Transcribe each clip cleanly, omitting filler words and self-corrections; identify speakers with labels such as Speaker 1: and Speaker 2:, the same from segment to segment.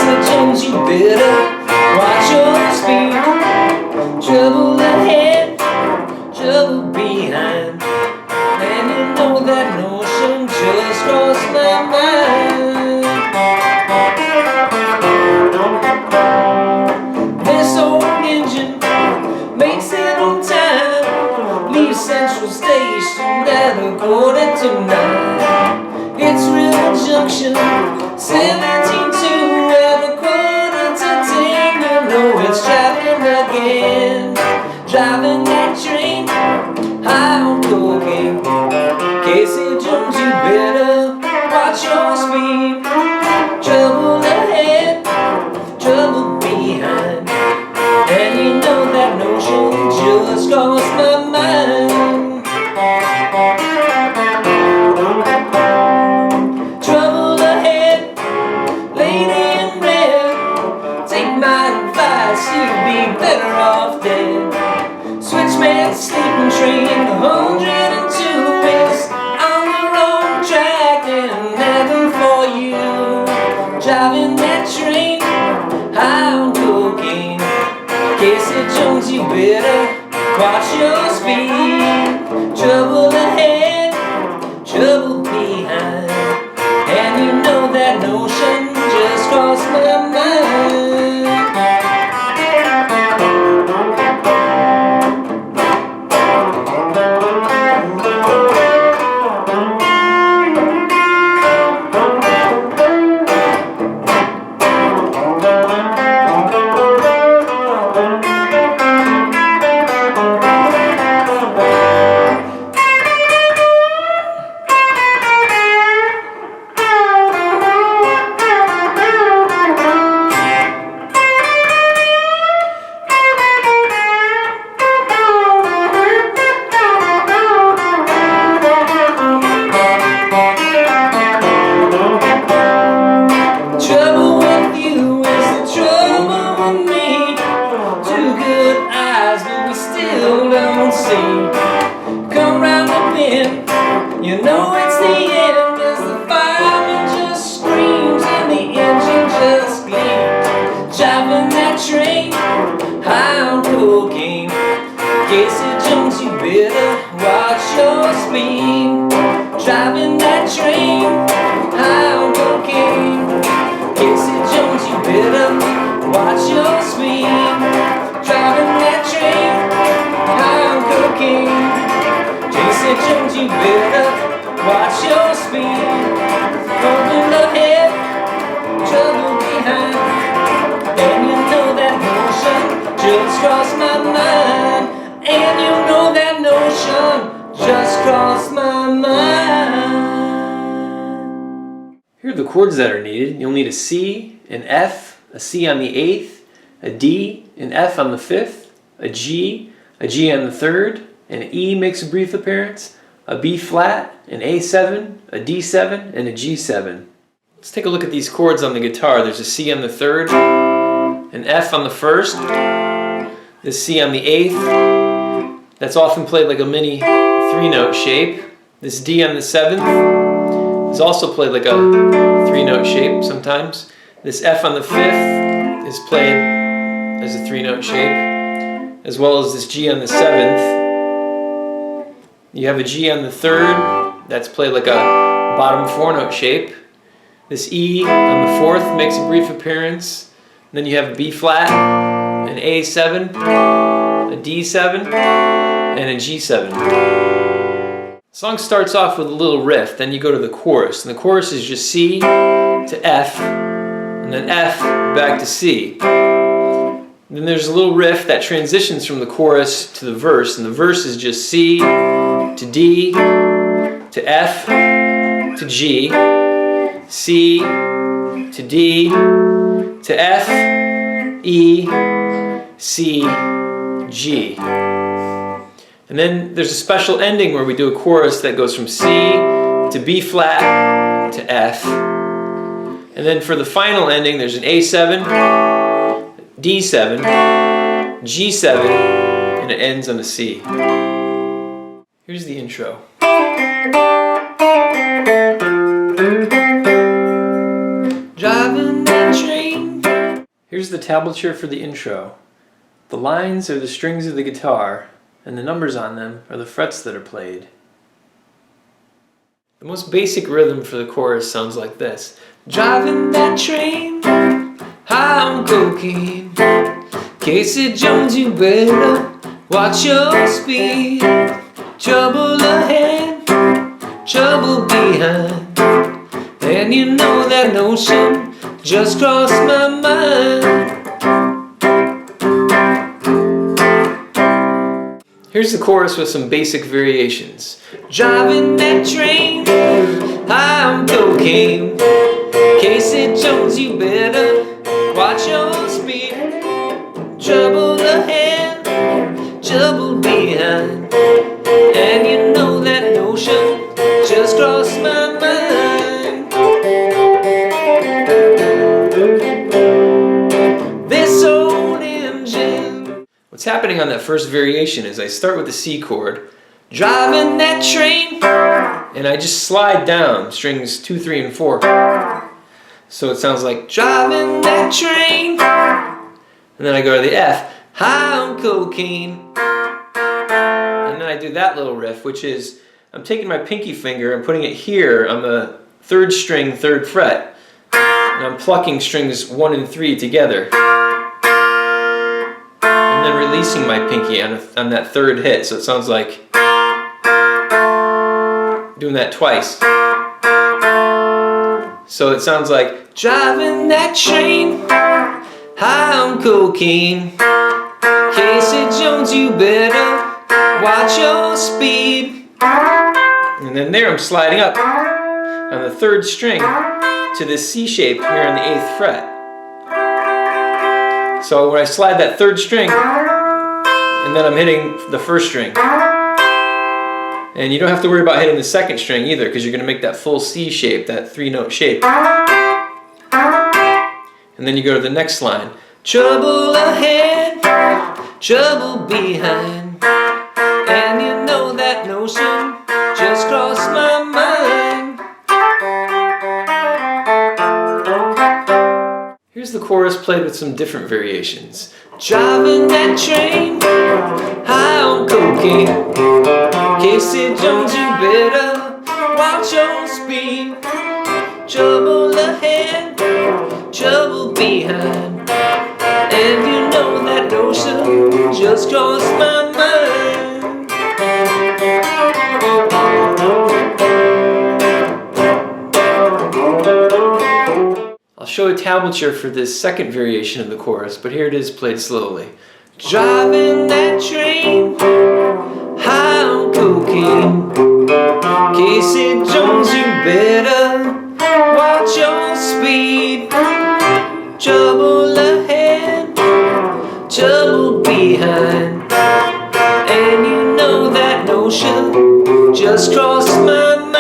Speaker 1: Casey Jones, you better watch your speed. Trouble ahead, trouble behind, and you know that notion just crossed my mind. This old engine makes it on time, leaves Central Station at 8:45. It's River Junction, 17-2 at 9:45. You know it's driving again, driving that train high on cocaine. Casey Jones, you better watch your speed. Trouble ahead, trouble behind, and you know that notion just crossed my mind. Trouble ahead, lady in red, take my advice, you'd be better off dead. Switchman sleeping train, 102 is on the wrong track, and nothing for you. Driving that train high on cocaine. Casey Jones, you better watch your speed. Trouble ahead, trouble behind, and you know that notion just crossed my mind. Come round the bend, you know it's the end, as the fireman just screams and the engine just gleams. Driving that train high on cocaine. Casey Jones, you better watch your speed. Driving that train high on cocaine. Casey Jones, you better watch your speed. Driving that train high on cocaine. Casey Jones, you better watch your speed. Trouble ahead, trouble behind, and you know that notion just crossed my mind. And you know that notion just crossed my mind. Here are the chords that are needed. You'll need a C, an F, a C on the 8th, a D, an F on the 5th, a G on the 3rd, an E makes a brief appearance, a B flat, an A7, a D7, and a G7. Let's take a look at these chords on the guitar. There's a C on the 3rd, an F on the 1st, the C on the 8th. That's often played like a mini 3-note shape. This D on the 7th is also played like a 3-note shape sometimes. This F on the 5th is played as a 3-note shape, as well as this G on the 7th. You have a G on the 3rd, that's played like a bottom 4-note shape. This E on the 4th makes a brief appearance. And then you have a B flat, an A7, a D7, and a G7. The song starts off with a little riff, then you go to the chorus. And the chorus is just C to F, and then F back to C. Then there's a little riff that transitions from the chorus to the verse, and the verse is just C to D to F to G, C to D to F, E, C, G. And then there's a special ending where we do a chorus that goes from C to B flat to F. And then for the final ending, there's an A7, D7, G7, and it ends on a C. Here's the intro. Driving that train Here's the tablature for the intro. The lines are the strings of the guitar, and the numbers on them are the frets that are played. The most basic rhythm for the chorus sounds like this. Driving that train, high on cocaine. Casey Jones, you better watch your speed. Trouble ahead, trouble behind. And you know that notion just crossed my mind. Here's the chorus with some basic variations. Driving that train, high on cocaine. Casey Jones, you better watch your speed. Trouble ahead, trouble behind. And you know that notion just crossed my mind. This old engine. What's happening on that first variation is I start with the C chord, driving that train, and I just slide down strings 2, 3, and 4. So it sounds like driving that train, and then I go to the F, high on cocaine, and then I do that little riff, which is I'm taking my pinky finger and putting it here on the 3rd string, 3rd fret, and I'm plucking strings 1 and 3 together, and then releasing my pinky on that 3rd hit, so it sounds like doing that twice. So it sounds like driving that train, high on cocaine. Casey Jones, you better watch your speed. And then there I'm sliding up on the 3rd string to the C shape here on the 8th fret. So when I slide that 3rd string, and then I'm hitting the 1st string. And you don't have to worry about hitting the 2nd string either, because you're going to make that full C shape, that 3-note shape. And then you go to the next line. Trouble ahead, trouble behind. And you know that notion just crossed my mind. Here's the chorus played with some different variations. Driving that train, high on cocaine. Casey Jones, you better watch your speed. Trouble ahead, trouble behind. And you know that notion just crossed my mind. I'll show a tablature for this 2nd variation of the chorus, but here it is played slowly. Driving that train, high on cocaine. Casey Jones, you better watch your speed. Trouble ahead, trouble behind. And you know that notion just crossed my mind.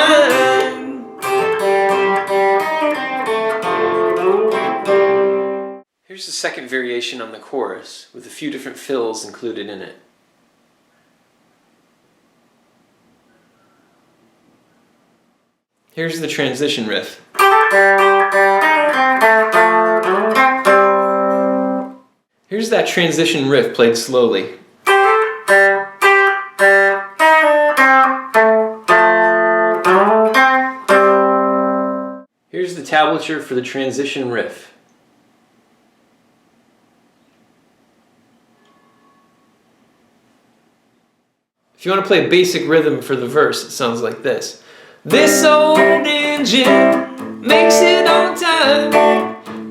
Speaker 1: Here's the 2nd variation on the chorus with a few different fills included in it. Here's the transition riff. Here's that transition riff played slowly. Here's the tablature for the transition riff. If you want to play a basic rhythm for the verse, it sounds like this. This old engine makes it on time.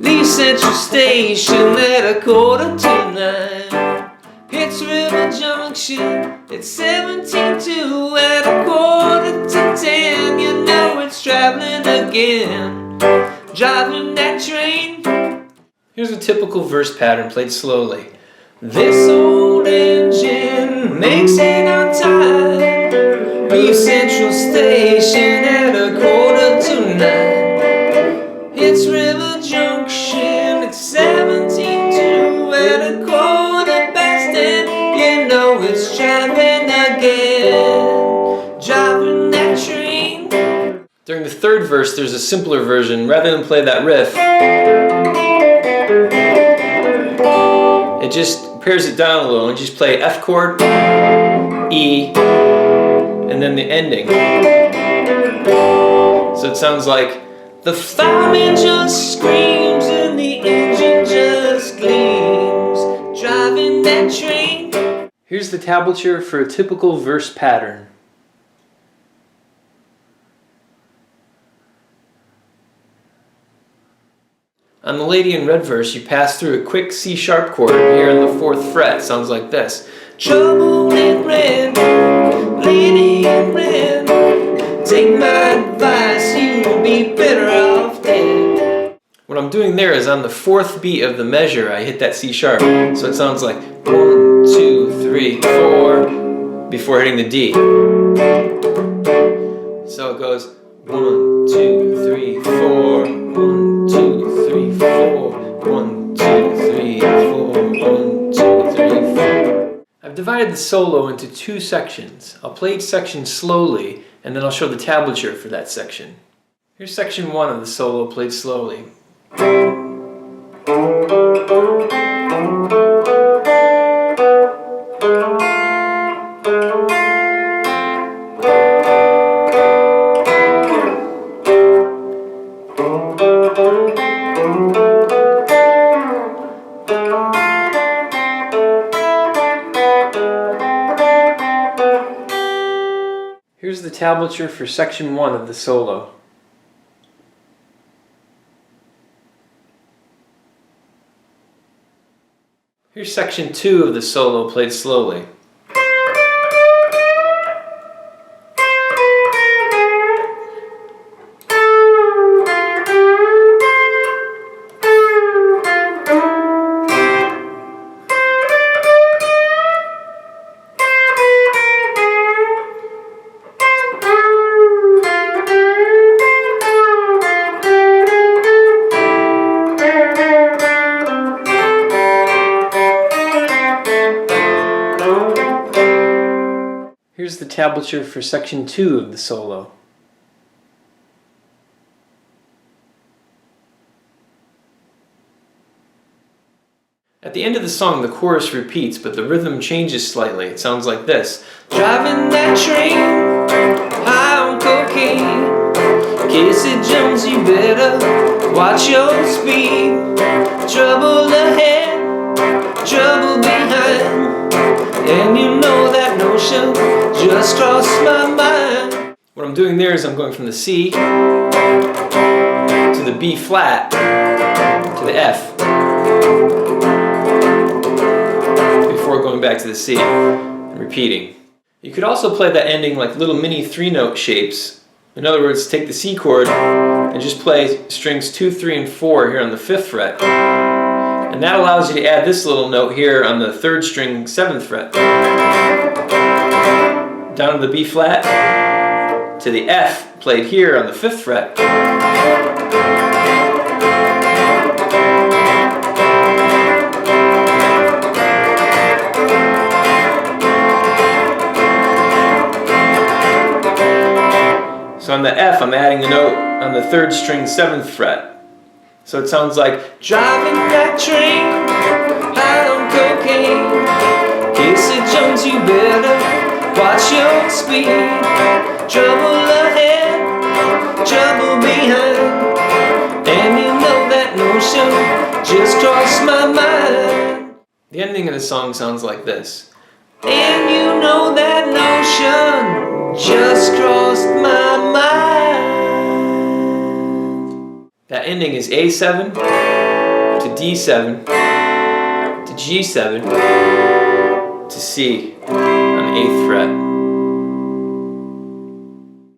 Speaker 1: Leaves Central Station at 8:45. Hits River Junction at 17:02. At 9:45, you know it's traveling again. Driving that train. Here's a typical verse pattern played slowly. This old engine makes it on time. Leaves Central Station at 8:45. Hits River Junction at 17:02. At 10:15, you know it's driving again. Driving that train. During the 3rd verse, there's a simpler version. Rather than play that riff, just pares it down a little and just play F chord, E, and then the ending. So it sounds like the fireman just screams and the engine just gleams, driving that train. Here's the tablature for a typical verse pattern. On the Lady in Red verse, you pass through a quick C sharp chord here on the 4th fret. Sounds like this. Trouble in red, lady in red, take my advice, you'll be better off dead. What I'm doing there is on the 4th beat of the measure, I hit that C sharp. So it sounds like 1, 2, 3, 4, before hitting the D. So it goes 1, 2, 3, 4, 1, 2, 3, 4, 1, 2, 3, 4, 1, 2, 3, 4. I've divided the solo into 2 sections. I'll play each section slowly, and then I'll show the tablature for that section. Here's section 1 of the solo played slowly. Here's the tablature for section 1 of the solo. Here's section 2 of the solo played slowly. Here's the tablature for section 2 of the solo. At the end of the song, the chorus repeats, but the rhythm changes slightly. It sounds like this. Driving that train, high on cocaine. Casey Jones, you better watch your speed. Trouble ahead, trouble behind. And you know that notion just crossed my mind. What I'm doing there is I'm going from the C to the B flat to the F before going back to the C and repeating. You could also play that ending like little mini 3-note shapes. In other words, take the C chord and just play strings 2, 3, and 4 here on the 5th fret. And that allows you to add this little note here on the 3rd string, 7th fret. Down to the B flat, to the F played here on the 5th fret. So on the F, I'm adding a note on the 3rd string, 7th fret. So it sounds like driving that train, high on cocaine. Casey Jones, you better watch your speed. Trouble ahead, trouble behind. And you know that notion just crossed my mind. The ending of the song sounds like this. And you know that notion just crossed my mind. That ending is A7 to D7 to G7 to C on the 8th fret.